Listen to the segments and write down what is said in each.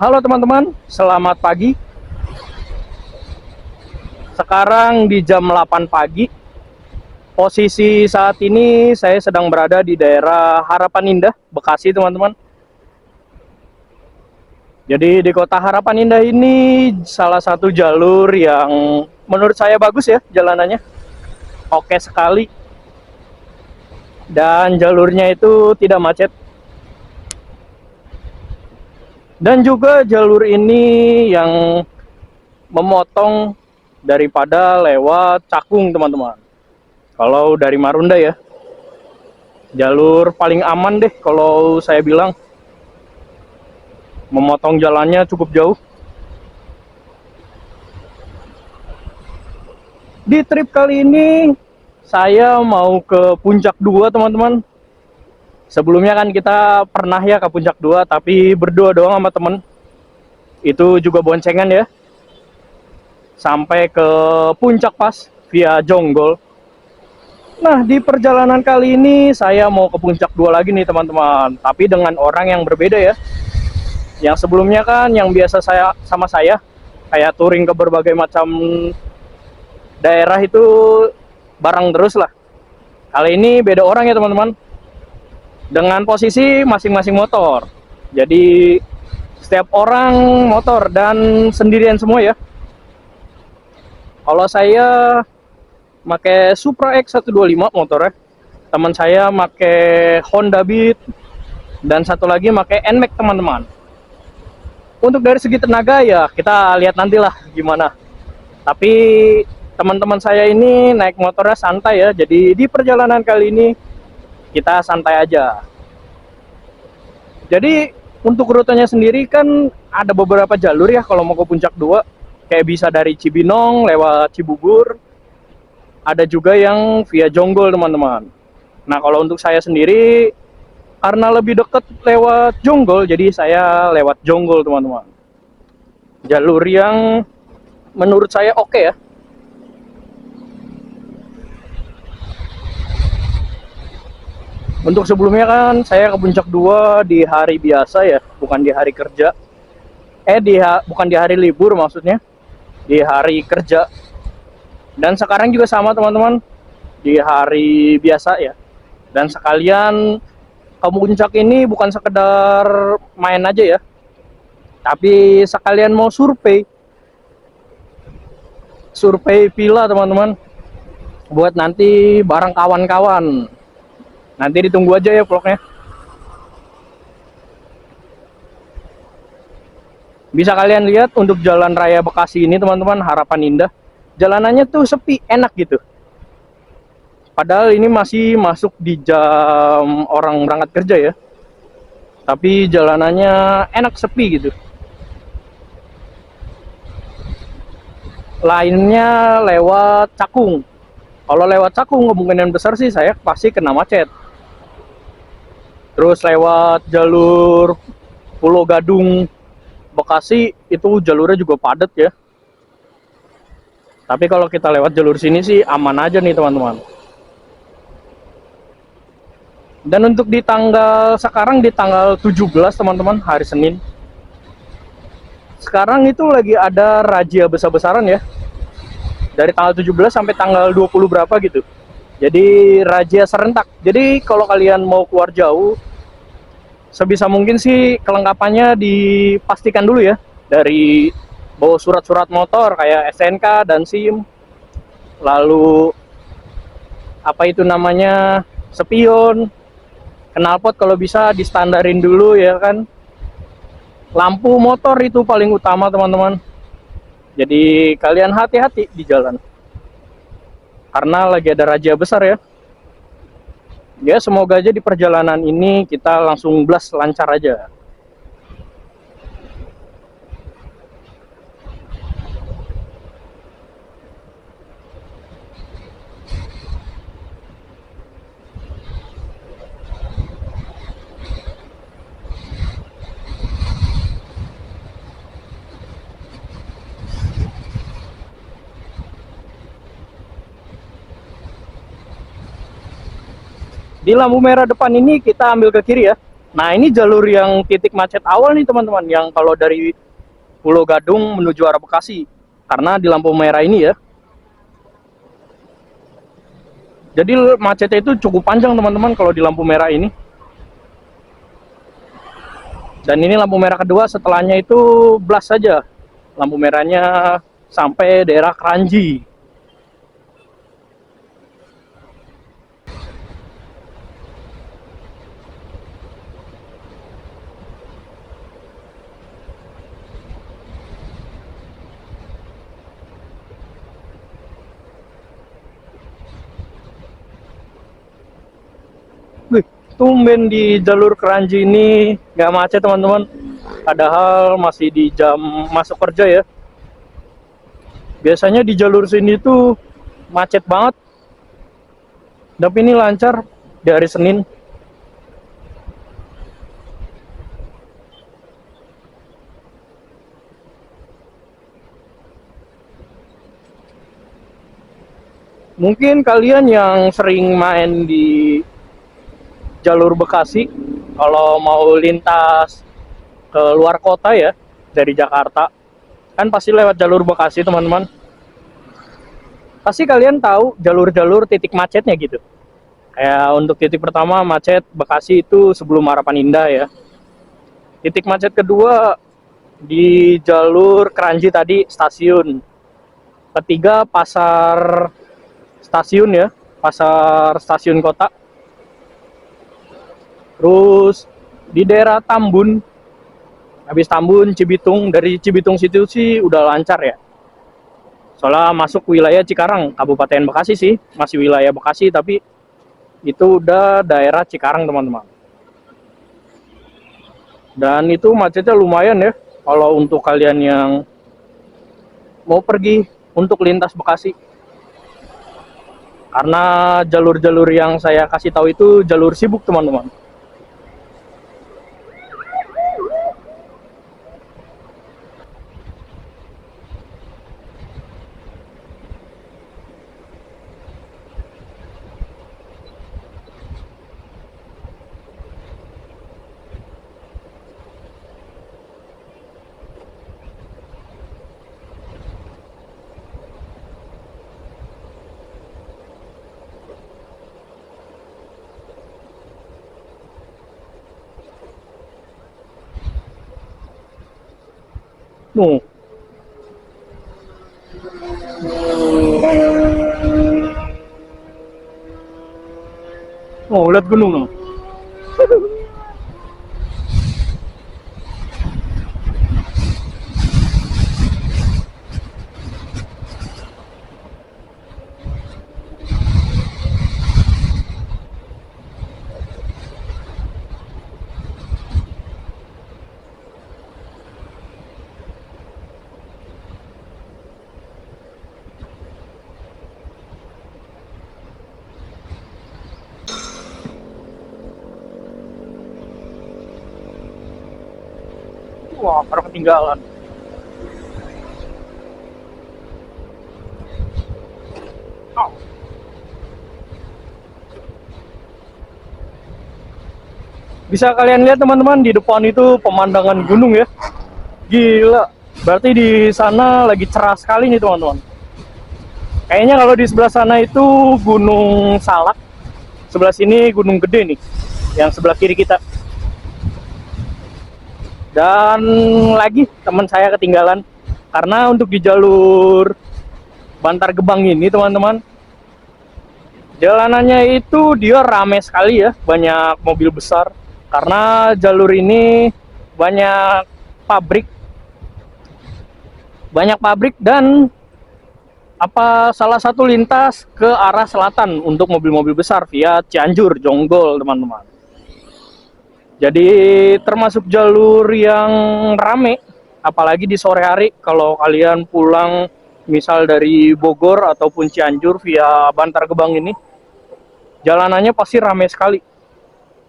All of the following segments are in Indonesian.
Halo teman-teman, selamat pagi. Sekarang di jam 8 pagi. Posisi saat ini saya sedang berada di daerah Harapan Indah, Bekasi teman-teman. Jadi di kota Harapan Indah ini salah satu jalur yang menurut saya bagus ya jalanannya. Oke sekali. Dan jalurnya itu tidak macet. Dan juga jalur ini yang memotong daripada lewat Cakung teman-teman. Kalau dari Marunda ya, jalur paling aman deh kalau saya bilang. Memotong jalannya cukup jauh. Di trip kali ini saya mau ke Puncak 2 teman-teman. Sebelumnya kan kita pernah ya ke Puncak 2, tapi berdua doang sama temen. Itu juga boncengan ya. Sampai ke Puncak pas via Jonggol. Nah, di perjalanan kali ini saya mau ke Puncak 2 lagi nih teman-teman. Tapi dengan orang yang berbeda ya. Yang sebelumnya kan yang biasa saya kayak touring ke berbagai macam daerah itu bareng terus lah. Kali ini beda orang ya teman-teman. Dengan posisi masing-masing motor. Jadi setiap orang motor dan sendirian semua ya. Kalau saya pakai Supra X125 motornya. Teman saya pakai Honda Beat dan satu lagi pakai NMAX teman-teman. Untuk dari segi tenaga ya kita lihat nantilah gimana. Tapi teman-teman saya ini naik motornya santai ya. Jadi di perjalanan kali ini kita santai aja. Jadi untuk rutenya sendiri kan ada beberapa jalur ya kalau mau ke Puncak 2. Kayak bisa dari Cibinong lewat Cibubur. Ada juga yang via Jonggol teman-teman. Nah kalau untuk saya sendiri karena lebih dekat lewat Jonggol, jadi saya lewat Jonggol teman-teman. Jalur yang menurut saya oke ya. Untuk sebelumnya kan saya ke Puncak 2 di hari biasa ya, bukan di hari kerja. Bukan di hari libur maksudnya, di hari kerja. Dan sekarang juga sama teman-teman, di hari biasa ya. Dan sekalian ke Puncak ini bukan sekedar main aja ya, tapi sekalian mau survei villa teman-teman, buat nanti bareng kawan-kawan. Nanti ditunggu aja ya vlognya. Bisa kalian lihat untuk jalan raya Bekasi ini teman-teman, Harapan Indah, jalanannya tuh sepi, enak gitu. Padahal ini masih masuk di jam orang berangkat kerja ya, tapi jalanannya enak, sepi gitu. Lainnya lewat Cakung. Kalau lewat Cakung kemungkinan besar sih saya pasti kena macet. Terus lewat jalur Pulau Gadung Bekasi itu jalurnya juga padat ya. Tapi kalau kita lewat jalur sini sih aman aja nih teman-teman. Dan untuk di tanggal sekarang di tanggal 17 teman-teman, hari Senin. Sekarang itu lagi ada razia besar-besaran ya. Dari tanggal 17 sampai tanggal 20 berapa gitu. Jadi razia serentak. Jadi kalau kalian mau keluar jauh, sebisa mungkin sih kelengkapannya dipastikan dulu ya. Dari bawa surat-surat motor kayak STNK dan SIM. Lalu apa itu namanya, spion, knalpot kalau bisa distandarin dulu ya kan. Lampu motor itu paling utama teman-teman. Jadi kalian hati-hati di jalan. Karena lagi ada razia besar ya. Ya semoga aja di perjalanan ini kita langsung blast lancar aja. Di lampu merah depan ini kita ambil ke kiri ya. Nah, ini jalur yang titik macet awal nih teman-teman, yang kalau dari Pulau Gadung menuju arah Bekasi. Karena di lampu merah ini ya. Jadi macetnya itu cukup panjang teman-teman kalau di lampu merah ini. Dan ini lampu merah kedua, setelahnya itu blas saja. Lampu merahnya sampai daerah Kranji. Wih, tumben di jalur Kranji ini nggak macet teman-teman. Padahal masih di jam masuk kerja ya. Biasanya di jalur sini tuh macet banget. Tapi ini lancar di hari Senin. Mungkin kalian yang sering main di jalur Bekasi, kalau mau lintas ke luar kota ya, dari Jakarta, kan pasti lewat jalur Bekasi teman-teman. Pasti kalian tahu jalur-jalur titik macetnya gitu. Kayak untuk titik pertama macet Bekasi itu sebelum Harapan Indah ya. Titik macet kedua di jalur Kranji tadi stasiun. Ketiga pasar stasiun ya, pasar stasiun kota. Terus di daerah Tambun, habis Tambun Cibitung, dari Cibitung situ sih udah lancar ya. Soalnya masuk wilayah Cikarang, Kabupaten Bekasi sih, masih wilayah Bekasi tapi itu udah daerah Cikarang teman-teman. Dan itu macetnya lumayan ya, kalau untuk kalian yang mau pergi untuk lintas Bekasi. Karena jalur-jalur yang saya kasih tahu itu jalur sibuk teman-teman. Nuh, oh lihat gunung no. Wah, baru ketinggalan. Oh. Bisa kalian lihat teman-teman di depan itu pemandangan gunung ya. Gila, berarti di sana lagi cerah sekali nih teman-teman. Kayaknya kalau di sebelah sana itu Gunung Salak, sebelah sini Gunung Gede nih, yang sebelah kiri kita. Dan lagi teman saya ketinggalan, karena untuk di jalur Bantar Gebang ini teman-teman, jalanannya itu dia rame sekali ya, banyak mobil besar. Karena jalur ini banyak pabrik, dan salah satu lintas ke arah selatan untuk mobil-mobil besar via Cianjur, Jonggol teman-teman. Jadi termasuk jalur yang rame, apalagi di sore hari kalau kalian pulang misal dari Bogor ataupun Cianjur via Bantar Gebang ini, jalanannya pasti rame sekali.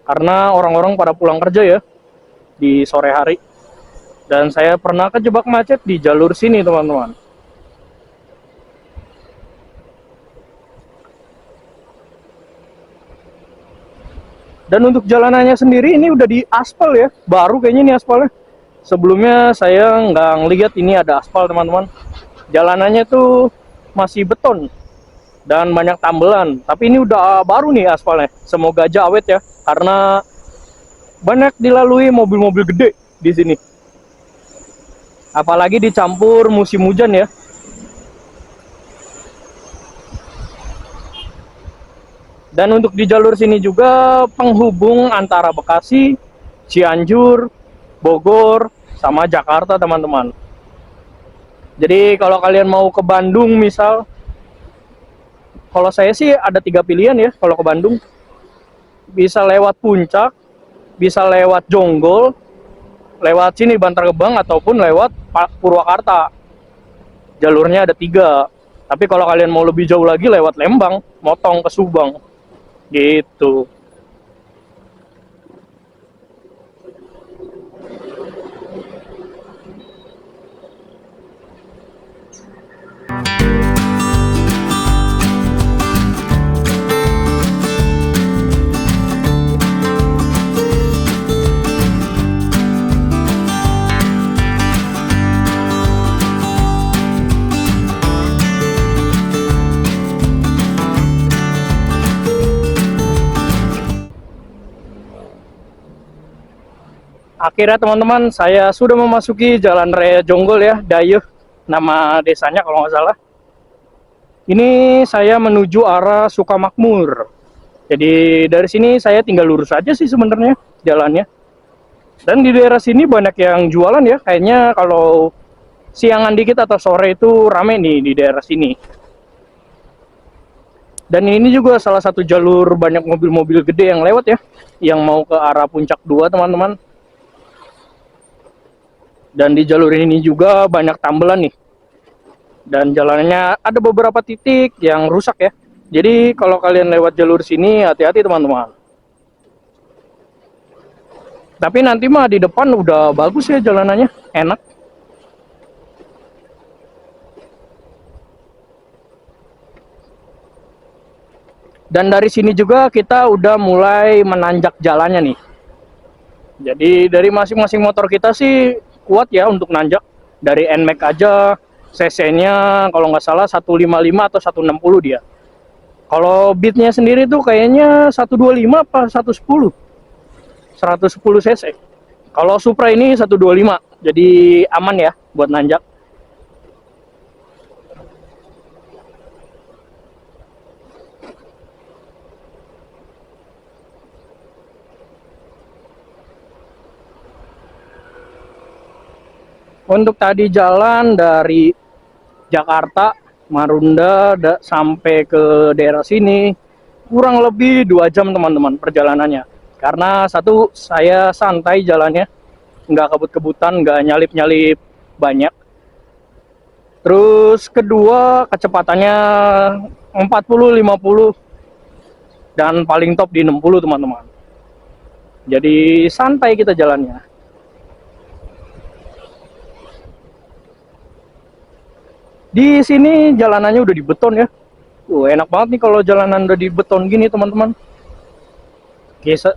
Karena orang-orang pada pulang kerja ya di sore hari. Dan saya pernah kejebak macet di jalur sini teman-teman. Dan untuk jalanannya sendiri ini udah di aspal ya, baru kayaknya ini aspalnya. Sebelumnya saya nggak ngelihat ini ada aspal teman-teman. Jalanannya tuh masih beton dan banyak tambelan. Tapi ini udah baru nih aspalnya. Semoga aja awet ya, karena banyak dilalui mobil-mobil gede di sini. Apalagi dicampur musim hujan ya. Dan untuk di jalur sini juga penghubung antara Bekasi, Cianjur, Bogor, sama Jakarta teman-teman. Jadi kalau kalian mau ke Bandung misal, kalau saya sih ada 3 pilihan ya kalau ke Bandung. Bisa lewat Puncak, bisa lewat Jonggol, lewat sini Bantar Gebang, ataupun lewat Purwakarta. Jalurnya ada 3. Tapi kalau kalian mau lebih jauh lagi lewat Lembang, motong ke Subang. Gitu. Akhirnya teman-teman, saya sudah memasuki Jalan Raya Jonggol ya, Dayeuh nama desanya kalau nggak salah. Ini saya menuju arah Sukamakmur. Jadi dari sini saya tinggal lurus aja sih sebenarnya jalannya. Dan di daerah sini banyak yang jualan ya, kayaknya kalau siangan dikit atau sore itu rame nih di daerah sini. Dan ini juga salah satu jalur banyak mobil-mobil gede yang lewat ya, yang mau ke arah Puncak 2 teman-teman. Dan di jalur ini juga banyak tambelan nih. Dan jalannya ada beberapa titik yang rusak ya. Jadi kalau kalian lewat jalur sini hati-hati teman-teman. Tapi nanti mah di depan udah bagus ya jalanannya, enak. Dan dari sini juga kita udah mulai menanjak jalannya nih. Jadi dari masing-masing motor kita sih kuat ya untuk nanjak. Dari NMAX aja cc-nya kalau nggak salah 155 atau 160 dia. Kalau beatnya sendiri tuh kayaknya 125 apa 110 cc. Kalau Supra ini 125, jadi aman ya buat nanjak. Untuk tadi jalan dari Jakarta, Marunda sampai ke daerah sini kurang lebih 2 jam teman-teman perjalanannya. Karena satu, saya santai jalannya, nggak kebut-kebutan, nggak nyalip-nyalip banyak. Terus kedua, kecepatannya 40-50 dan paling top di 60 teman-teman. Jadi santai kita jalannya. Di sini jalanannya udah dibeton ya. Enak banget nih kalau jalanan udah dibeton gini teman-teman.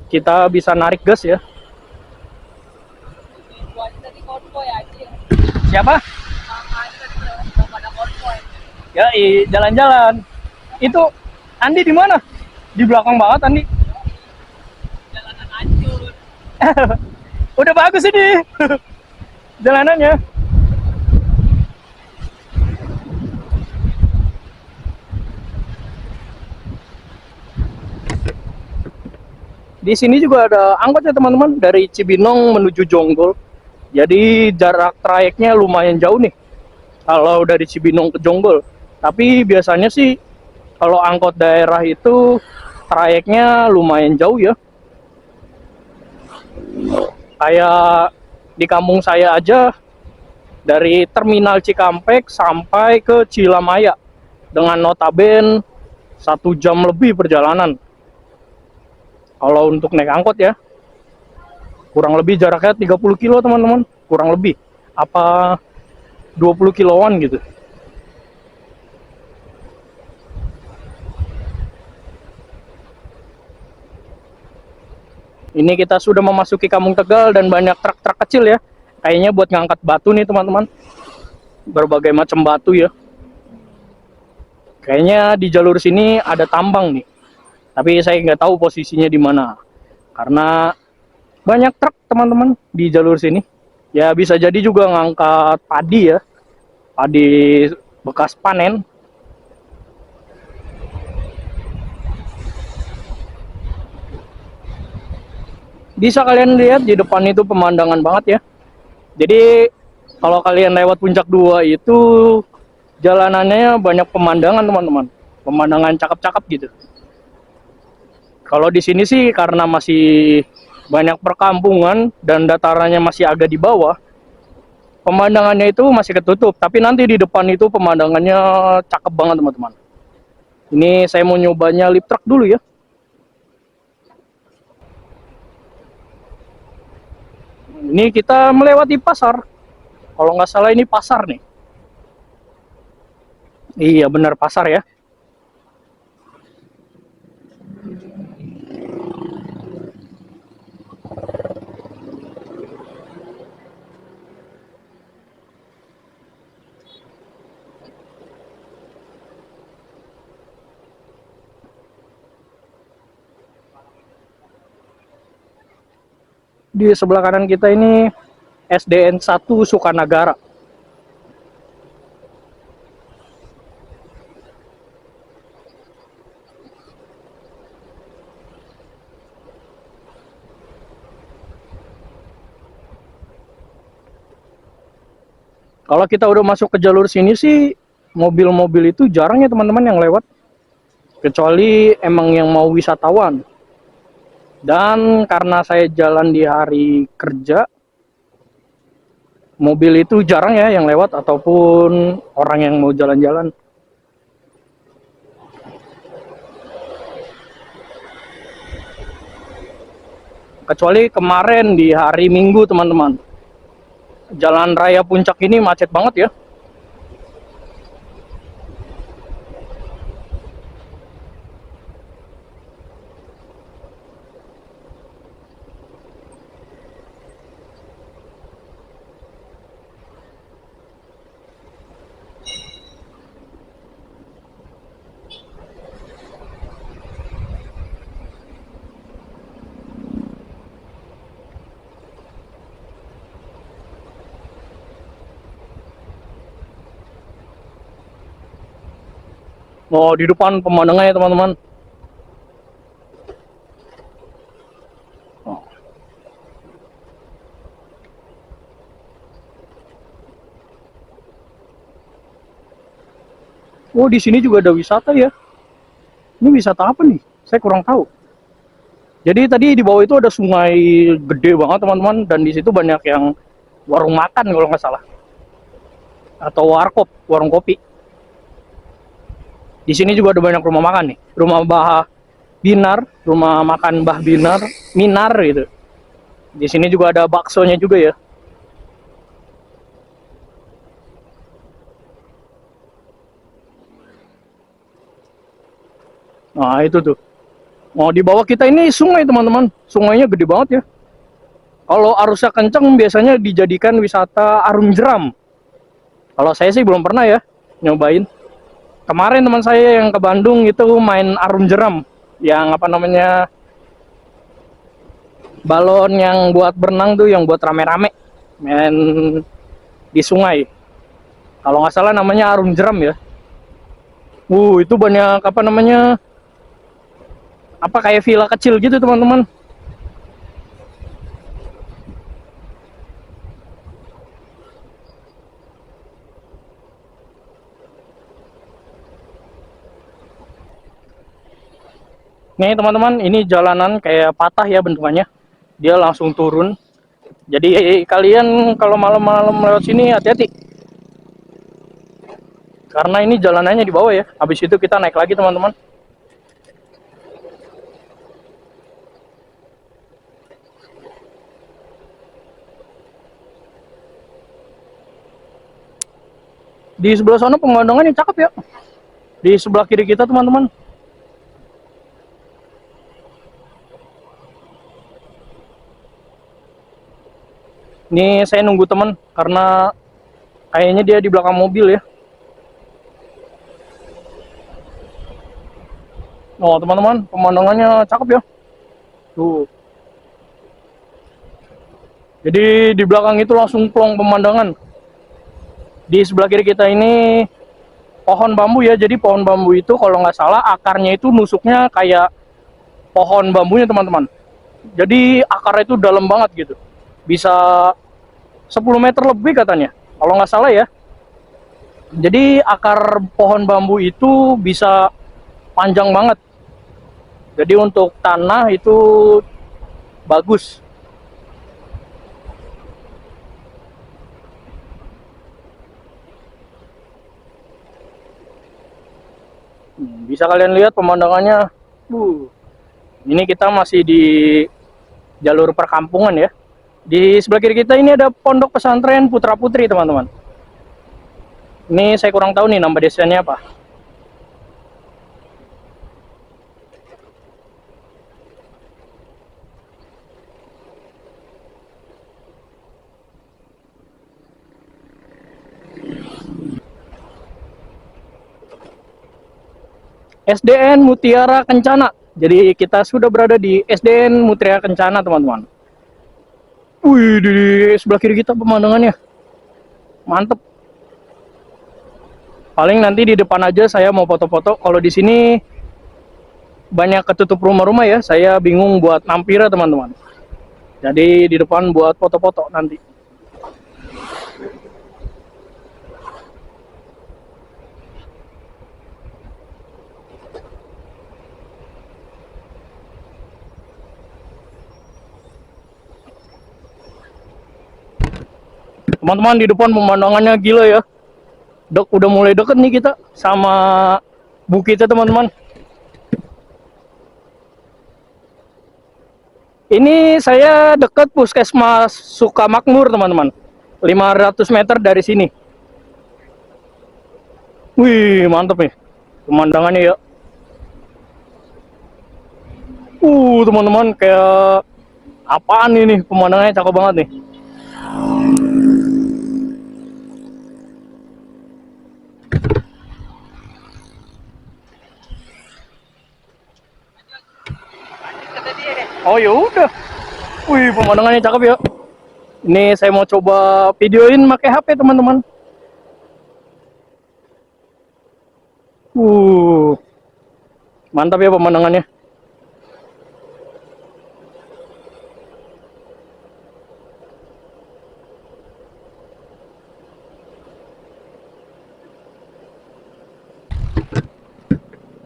Kita bisa narik gas ya. Siapa? Ya, jalan-jalan. Itu Andi di mana? Di belakang banget Andi. Jalanan hancur. Udah bagus ini jalanannya. Di sini juga ada angkot ya teman-teman, dari Cibinong menuju Jonggol. Jadi jarak trayeknya lumayan jauh nih kalau dari Cibinong ke Jonggol. Tapi biasanya sih kalau angkot daerah itu trayeknya lumayan jauh ya. Kayak di kampung saya aja, dari terminal Cikampek sampai ke Cilamaya dengan notaben 1 jam lebih perjalanan. Kalau untuk naik angkot ya, kurang lebih jaraknya 30 kilo teman-teman, kurang lebih apa 20 kiloan gitu. Ini kita sudah memasuki Kampung Tegal dan banyak truk-truk kecil ya. Kayaknya buat ngangkat batu nih teman-teman. Berbagai macam batu ya. Kayaknya di jalur sini ada tambang nih. Tapi saya nggak tahu posisinya di mana. Karena banyak truk teman-teman di jalur sini. Ya bisa jadi juga ngangkat padi ya. Padi bekas panen. Bisa kalian lihat di depan itu pemandangan banget ya. Jadi kalau kalian lewat Puncak 2 itu jalanannya banyak pemandangan teman-teman. Pemandangan cakep-cakep gitu. Kalau di sini sih karena masih banyak perkampungan dan datarannya masih agak di bawah, pemandangannya itu masih ketutup. Tapi nanti di depan itu pemandangannya cakep banget teman-teman. Ini saya mau nyobanya lift truck dulu ya. Ini kita melewati pasar. Kalau nggak salah ini pasar nih. Iya benar pasar ya. Di sebelah kanan kita ini SDN 1 Sukanagara. Kalau kita udah masuk ke jalur sini sih mobil-mobil itu jarang ya teman-teman yang lewat. Kecuali emang yang mau wisatawan. Dan karena saya jalan di hari kerja, mobil itu jarang ya yang lewat ataupun orang yang mau jalan-jalan. Kecuali kemarin di hari Minggu teman-teman. Jalan raya Puncak ini macet banget ya. Oh, di depan pemandangannya teman-teman. Oh, di sini juga ada wisata ya. Ini wisata apa nih? Saya kurang tahu. Jadi tadi di bawah itu ada sungai gede banget teman-teman, dan di situ banyak yang warung makan kalau nggak salah, atau warkop, warung kopi. Di sini juga ada banyak rumah makan nih, rumah Mbah Binar, rumah makan Mbah Binar, Minar gitu. Di sini juga ada baksonya juga ya. Nah itu tuh. Oh di bawah kita ini sungai teman-teman, sungainya gede banget ya. Kalau arusnya kenceng biasanya dijadikan wisata arum jeram. Kalau saya sih belum pernah ya nyobain. Kemarin teman saya yang ke Bandung itu main arum jeram, yang apa namanya, balon yang buat berenang tuh, yang buat rame-rame main di sungai. Kalau nggak salah namanya arum jeram ya. Itu banyak apa namanya, apa kayak villa kecil gitu teman-teman. Nih teman-teman, ini jalanan kayak patah ya bentukannya. Dia langsung turun. Jadi kalian kalau malam-malam lewat sini hati-hati. Karena ini jalanannya di bawah ya. Habis itu kita naik lagi teman-teman. Di sebelah sana pemandangannya cakep ya. Di sebelah kiri kita teman-teman. Ini saya nunggu teman karena kayaknya dia di belakang mobil ya. Oh teman-teman, pemandangannya cakep ya. Tuh. Jadi di belakang itu langsung plong pemandangan. Di sebelah kiri kita ini pohon bambu ya. Jadi pohon bambu itu kalau nggak salah akarnya itu nusuknya kayak pohon bambunya teman-teman. Jadi akarnya itu dalam banget gitu. Bisa 10 meter lebih katanya. Kalau nggak salah ya. Jadi akar pohon bambu itu bisa panjang banget. Jadi untuk tanah itu bagus. Bisa kalian lihat pemandangannya. Ini kita masih di jalur perkampungan ya. Di sebelah kiri kita ini ada pondok pesantren Putra Putri teman-teman. Ini saya kurang tahu nih nama desanya apa. SDN Mutiara Kencana. Jadi kita sudah berada di SDN Mutiara Kencana teman-teman. Wih, di sebelah kiri kita pemandangannya. Mantep. Paling nanti di depan aja saya mau foto-foto. Kalau di sini banyak ketutup rumah-rumah ya. Saya bingung buat mampir ya teman-teman. Jadi di depan buat foto-foto nanti. Teman-teman di depan pemandangannya gila ya. Udah mulai deket nih kita sama bukitnya teman-teman. Ini saya dekat Puskesmas Sukamakmur teman-teman. 500 meter dari sini. Wih mantep nih pemandangannya ya. Teman-teman kayak apaan ini pemandangannya cakep banget nih. Oh ya udah. Wih, pemandangannya cakep ya. Ini saya mau coba videoin pakai HP, teman-teman. Mantap ya pemandangannya.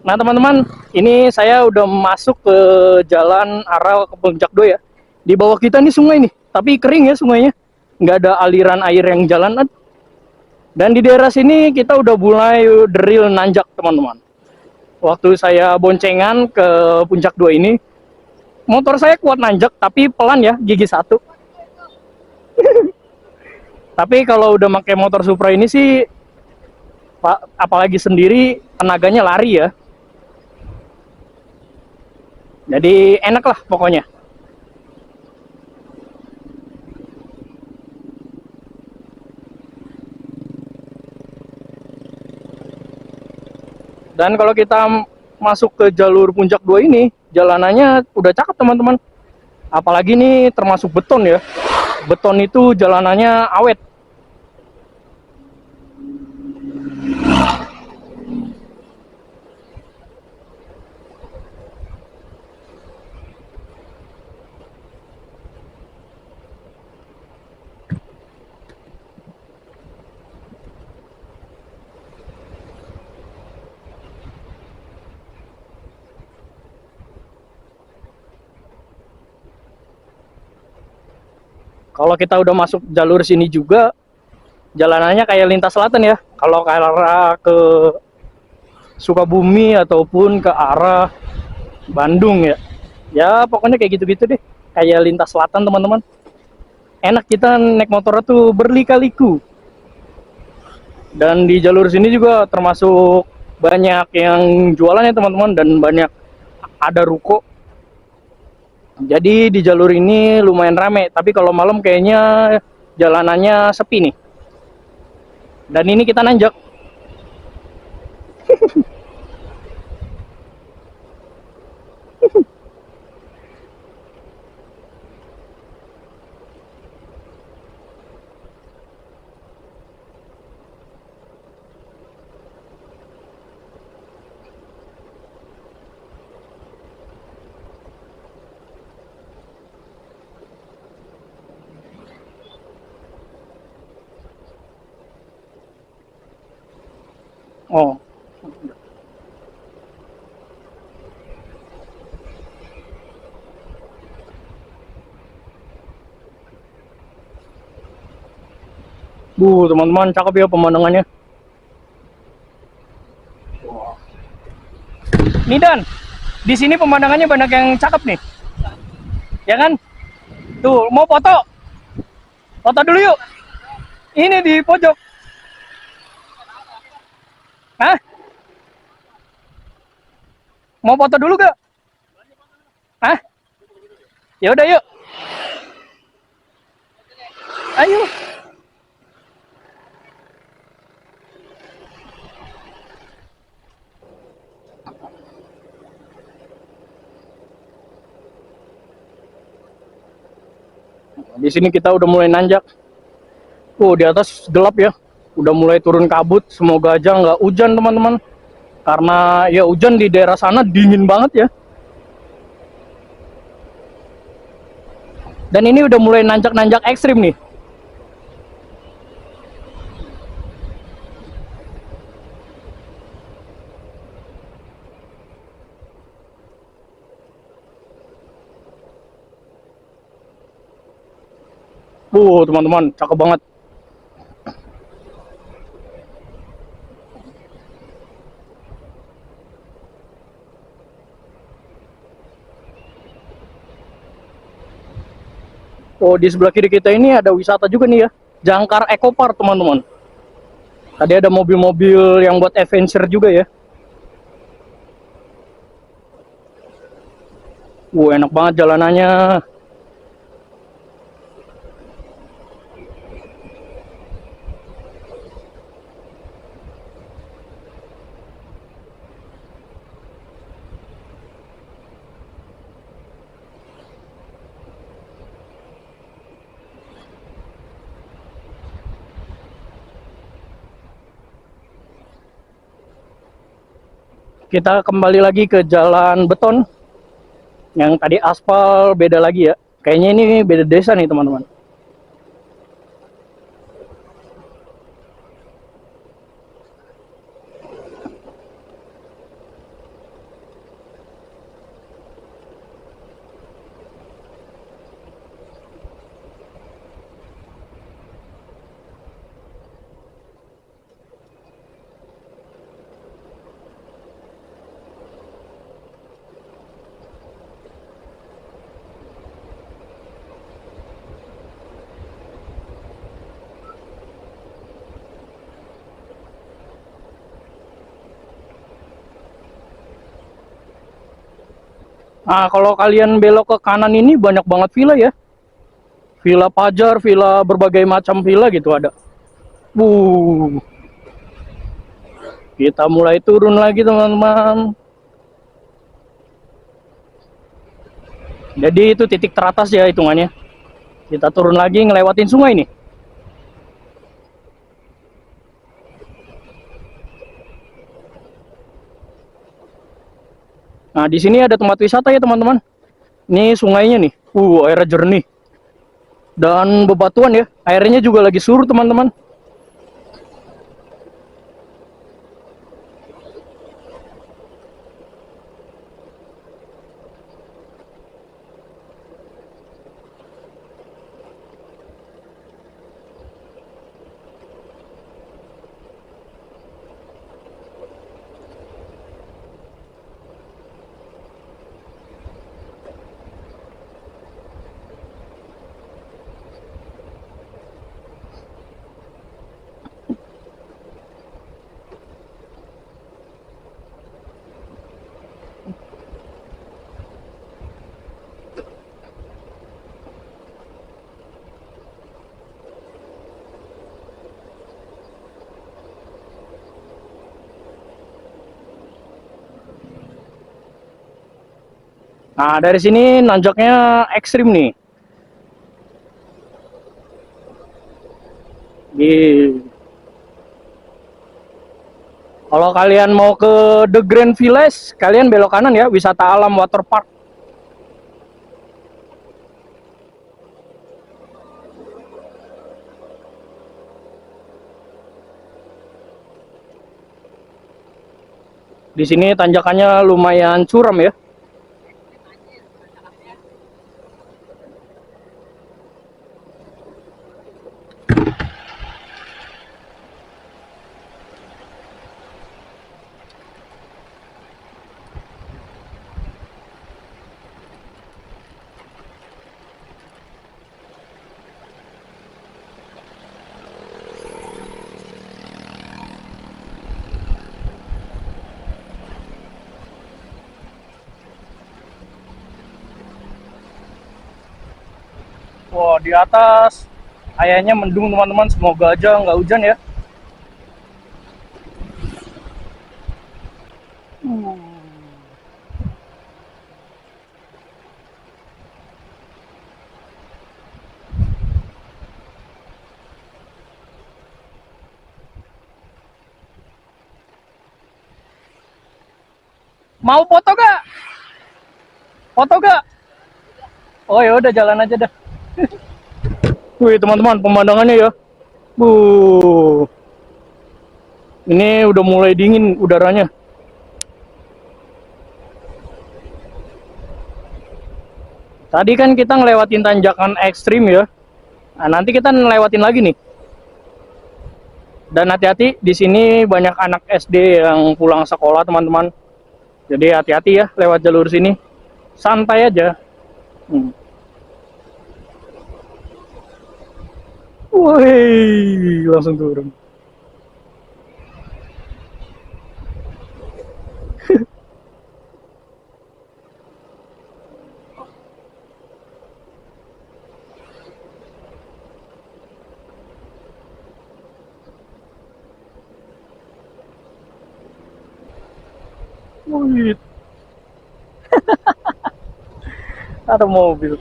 Nah teman-teman, ini saya udah masuk ke jalan arah ke Puncak 2 ya. Di bawah kita nih sungai nih, tapi kering ya sungainya. Nggak ada aliran air yang jalan. Dan di daerah sini kita udah mulai drill nanjak teman-teman. Waktu saya boncengan ke Puncak 2 ini, motor saya kuat nanjak tapi pelan ya, gigi satu. Tapi kalau udah pakai motor Supra ini sih, apalagi sendiri, tenaganya lari ya. Jadi enak lah pokoknya. Dan kalau kita masuk ke jalur Puncak 2 ini, jalanannya udah cakep teman-teman. Apalagi ini termasuk beton ya. Beton itu jalanannya awet. Kalau kita udah masuk jalur sini juga, jalanannya kayak lintas selatan ya. Kalau ke arah ke Sukabumi ataupun ke arah Bandung ya. Ya pokoknya kayak gitu-gitu deh. Kayak lintas selatan teman-teman. Enak kita naik motor tuh berlika-liku. Dan di jalur sini juga termasuk banyak yang jualan ya teman-teman. Dan banyak ada ruko. Jadi di jalur ini lumayan rame, tapi kalau malam kayaknya jalanannya sepi nih. Dan ini kita nanjak. Oh, teman-teman, cakep ya pemandangannya. Nih Dan, di sini pemandangannya banyak yang cakep nih, ya kan? Tuh, mau foto? Foto dulu yuk. Ini di pojok. Hah? Mau foto dulu gak? Hah? Ya udah yuk. Ayo. Di sini kita udah mulai nanjak. Di atas gelap ya. Udah mulai turun kabut. Semoga aja nggak hujan teman-teman. Karena ya hujan di daerah sana dingin banget ya. Dan ini udah mulai nanjak-nanjak ekstrim nih. Teman-teman, cakep banget. Di sebelah kiri kita ini ada wisata juga nih ya. Jangkar Eco Park, teman-teman. Tadi ada mobil-mobil yang buat adventure juga ya. Enak banget jalanannya. Kita kembali lagi ke jalan beton. Yang tadi aspal beda lagi ya. Kayaknya ini beda desa nih teman-teman. Nah, kalau kalian belok ke kanan ini banyak banget villa ya. Villa Pajar, villa berbagai macam villa gitu ada. Wuh. Kita mulai turun lagi teman-teman. Jadi itu titik teratas ya hitungannya. Kita turun lagi ngelewatin sungai nih. Nah, di sini ada tempat wisata ya teman-teman. Ini sungainya nih. Airnya jernih. Dan bebatuan ya. Airnya juga lagi surut teman-teman. Nah, dari sini nanjaknya ekstrim nih. Di Kalau kalian mau ke The Grand Village, kalian belok kanan ya, wisata alam water park. Di sini tanjakannya lumayan curam ya. Wah, di atas kayaknya mendung teman-teman, semoga aja nggak hujan ya. Mau foto gak? Foto gak? Oh ya udah, jalan aja dah. Wih teman-teman, pemandangannya ya. Ini udah mulai dingin udaranya. Tadi kan kita ngelewatin tanjakan ekstrim ya. Nah, nanti kita ngelewatin lagi nih. Dan hati-hati, di sini banyak anak SD yang pulang sekolah teman-teman. Jadi hati-hati ya lewat jalur sini. Santai aja. Wih, langsung turun. Wih, ada mobil.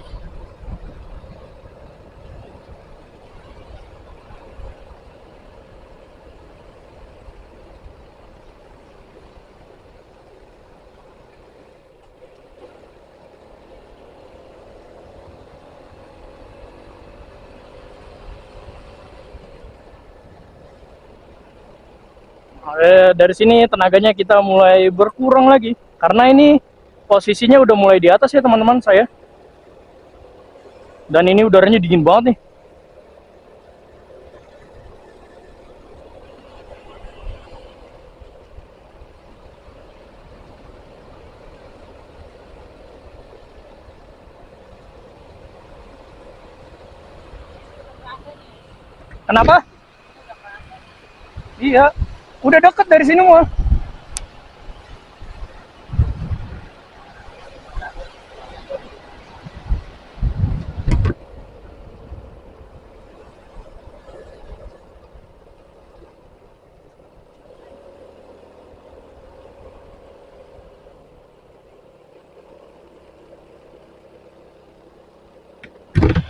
Dari sini tenaganya kita mulai berkurang lagi karena ini posisinya udah mulai di atas ya teman-teman saya. Dan ini udaranya dingin banget nih. Kenapa? Iya, udah deket dari sini mah.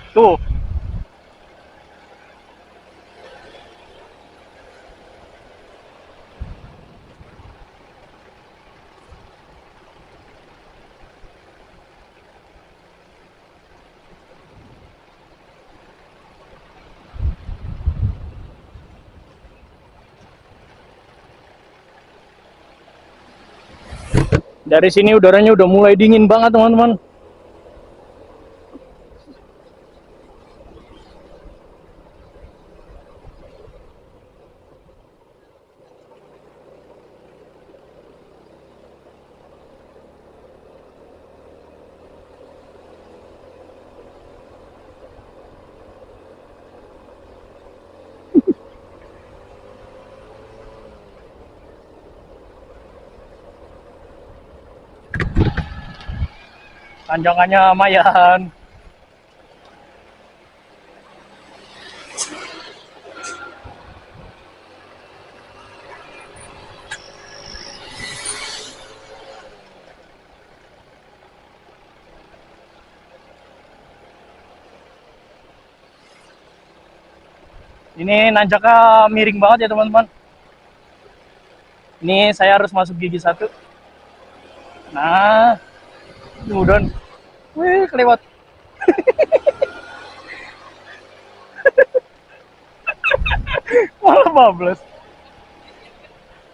Tuh. Dari sini udaranya udah mulai dingin banget teman-teman. Tanjangannya lumayan. Ini nanjaknya miring banget ya teman-teman. Ini saya harus masuk gigi satu. Nah, udon. Wih, kelewat. Malah bablas.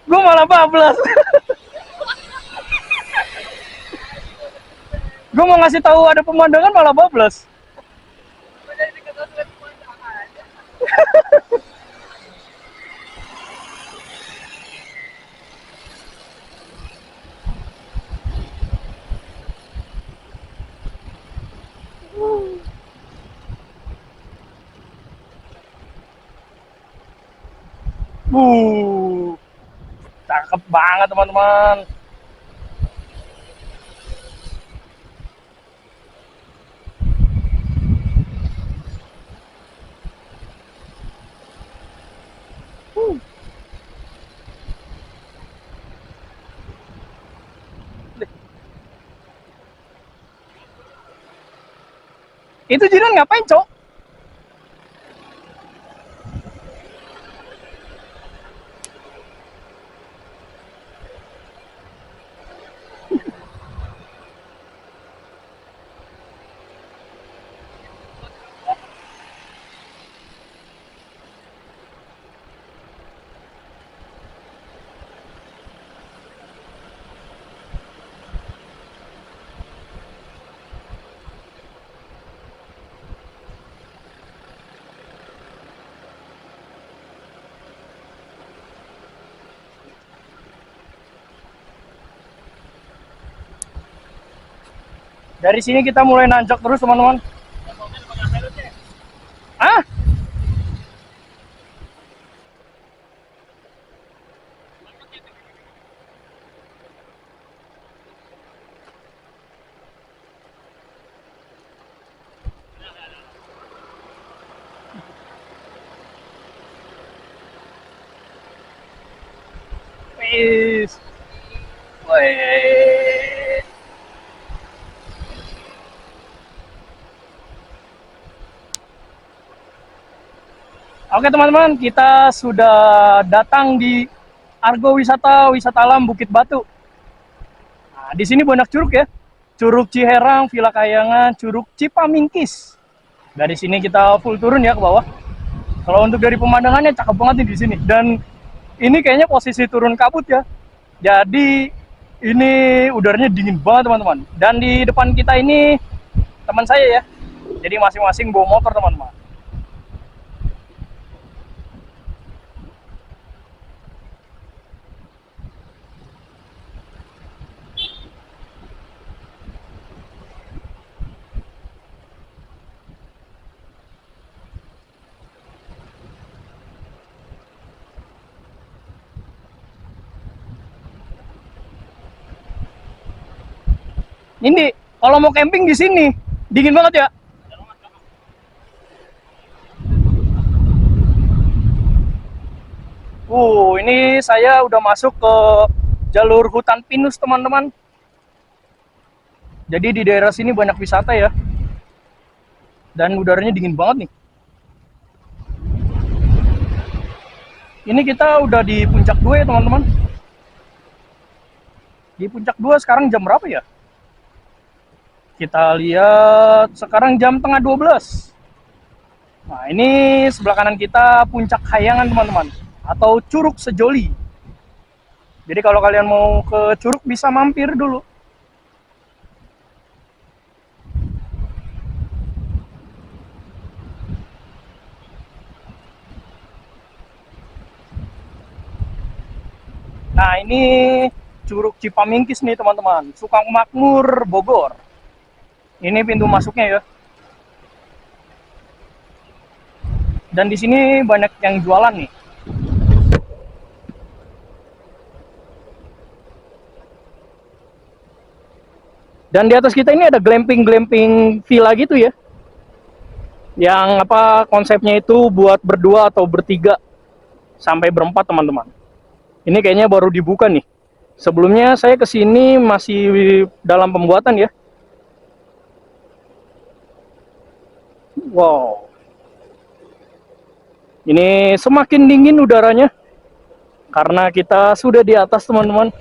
Gue malah bablas. Gue mau ngasih tahu ada pemandangan malah bablas. Cakep banget teman-teman. Itu Jiran ngapain, Cok? Dari sini kita mulai nanjak terus teman-teman. Ah? Wis. Wih. Oke teman-teman, kita sudah datang di Argo Wisata Alam Bukit Batu. Nah, di sini banyak curug ya. Curug Ciherang, Villa Kayangan, Curug Cipamingkis. Dari sini kita full turun ya ke bawah. Kalau untuk dari pemandangannya cakep banget nih di sini. Dan ini kayaknya posisi turun kabut ya. Jadi ini udaranya dingin banget teman-teman. Dan di depan kita ini teman saya ya. Jadi masing-masing bawa motor teman-teman. Ini kalau mau camping di sini dingin banget ya. Ini saya udah masuk ke jalur hutan pinus teman-teman. Jadi di daerah sini banyak wisata ya. Dan udaranya dingin banget nih. Ini kita udah di puncak 2 ya teman-teman. Di puncak 2 sekarang jam berapa ya? Kita lihat sekarang jam tengah 12. Nah ini sebelah kanan kita puncak Hayangan teman-teman. Atau Curug Sejoli. Jadi kalau kalian mau ke Curug bisa mampir dulu. Nah ini Curug Cipamingkis nih teman-teman. Sukangmakmur, Bogor. Ini pintu masuknya ya. Dan di sini banyak yang jualan nih. Dan di atas kita ini ada glamping villa gitu ya. Yang apa konsepnya itu buat berdua atau bertiga sampai berempat teman-teman. Ini kayaknya baru dibuka nih. Sebelumnya saya kesini masih dalam pembuatan ya. Wow. Ini semakin dingin udaranya karena kita sudah di atas, teman-teman.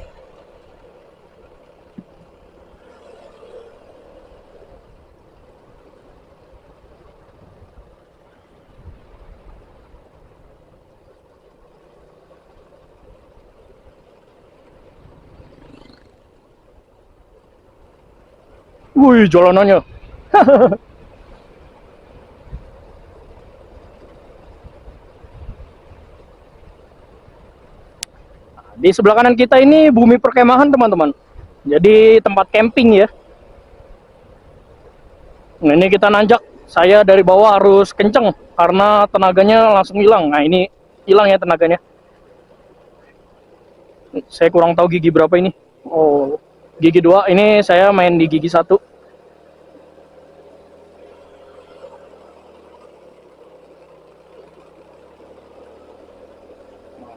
Wih, jalanannya. Di sebelah kanan kita ini bumi perkemahan, teman-teman. Jadi tempat camping ya. Nah, ini kita nanjak. Saya dari bawah harus kenceng karena tenaganya langsung hilang. Nah, ini hilang ya tenaganya. Saya kurang tahu gigi berapa ini. Oh, gigi 2. Ini saya main di gigi 1.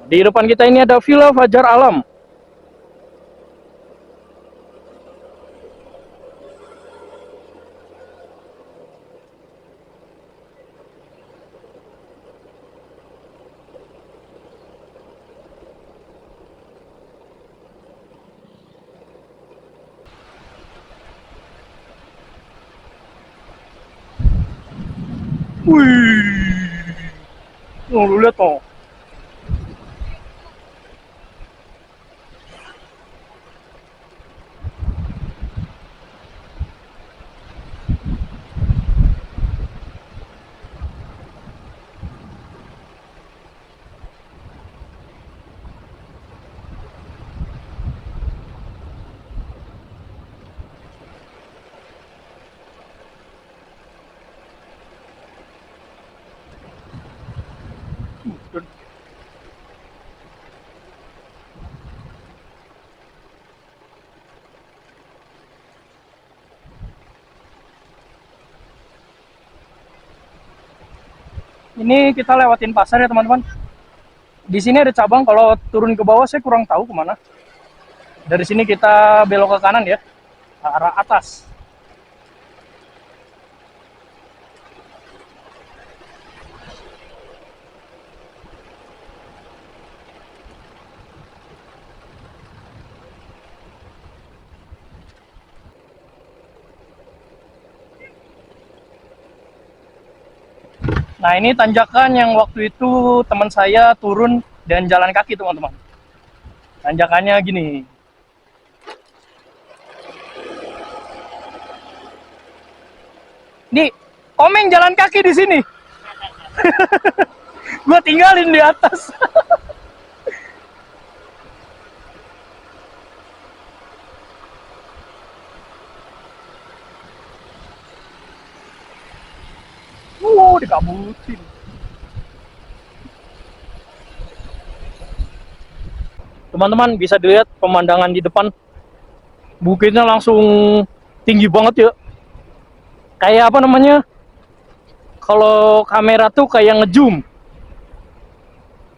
Di depan kita ini ada Villa Fajar Alam. Wih, oh, lu lihat toh. Ini kita lewatin pasar ya, teman-teman. Di sini ada cabang. Kalau turun ke bawah saya kurang tahu kemana. Dari sini kita belok ke kanan ya, ke arah atas. Nah, ini tanjakan yang waktu itu teman saya turun dan jalan kaki, teman-teman. Tanjakannya gini. Nih, Komeng jalan kaki di sini. Gua tinggalin di atas. Dikabutin. Teman-teman bisa dilihat pemandangan di depan. Bukitnya langsung tinggi banget ya. Kayak apa namanya? Kalau kamera tuh kayak ngezoom.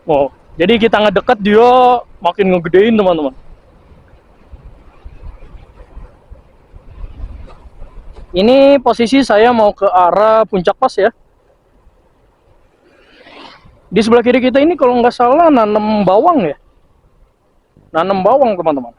Oh, jadi kita ngedeket dia makin ngegedein, teman-teman. Ini posisi saya mau ke arah Puncak Pas ya. Di sebelah kiri kita ini kalau nggak salah nanam bawang ya. Nanam bawang, teman-teman.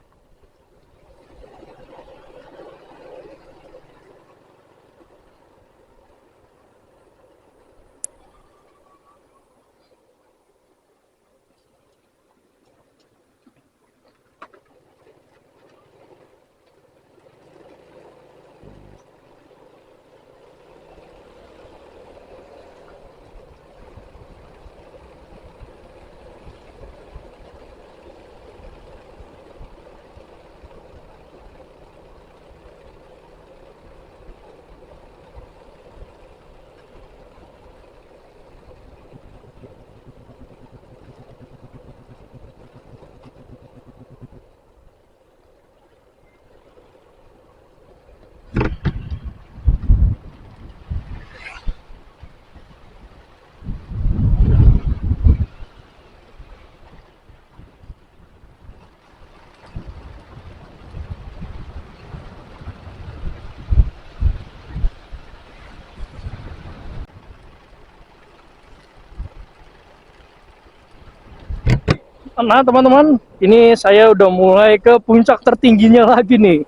Nah teman-teman, ini saya udah mulai ke puncak tertingginya lagi nih.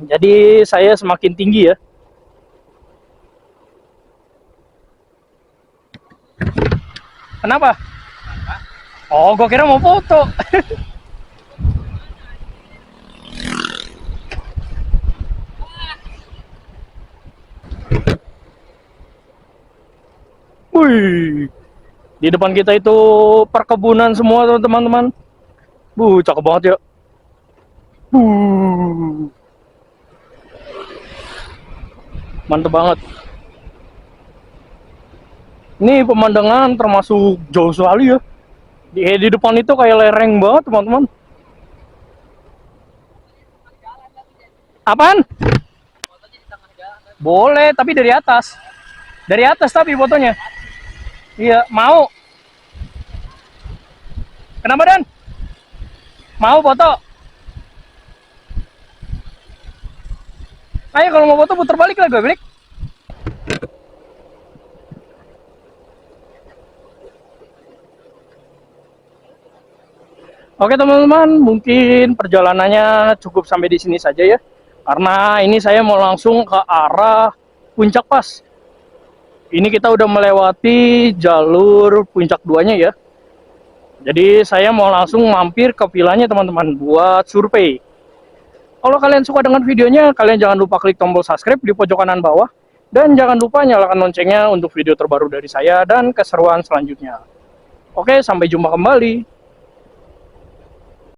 Jadi saya semakin tinggi ya. Kenapa? Oh, gue kira mau foto. Wih, di depan kita itu perkebunan semua teman-teman. Cakep banget ya. Mantep banget. Ini pemandangan termasuk jauh sekali ya. Di depan itu kayak lereng banget teman-teman. Apaan? Boleh, tapi dari atas. Dari atas tapi fotonya. Iya, mau. Kenapa Dan? Mau foto? Ayo kalau mau foto putar balik lah gue balik. Oke teman-teman, mungkin perjalanannya cukup sampai di sini saja ya. Karena ini saya mau langsung ke arah Puncak Pas. Ini kita udah melewati jalur Puncak 2-nya ya. Jadi saya mau langsung mampir ke villanya teman-teman buat survei. Kalau kalian suka dengan videonya, kalian jangan lupa klik tombol subscribe di pojok kanan bawah. Dan jangan lupa nyalakan loncengnya untuk video terbaru dari saya dan keseruan selanjutnya. Oke, sampai jumpa kembali.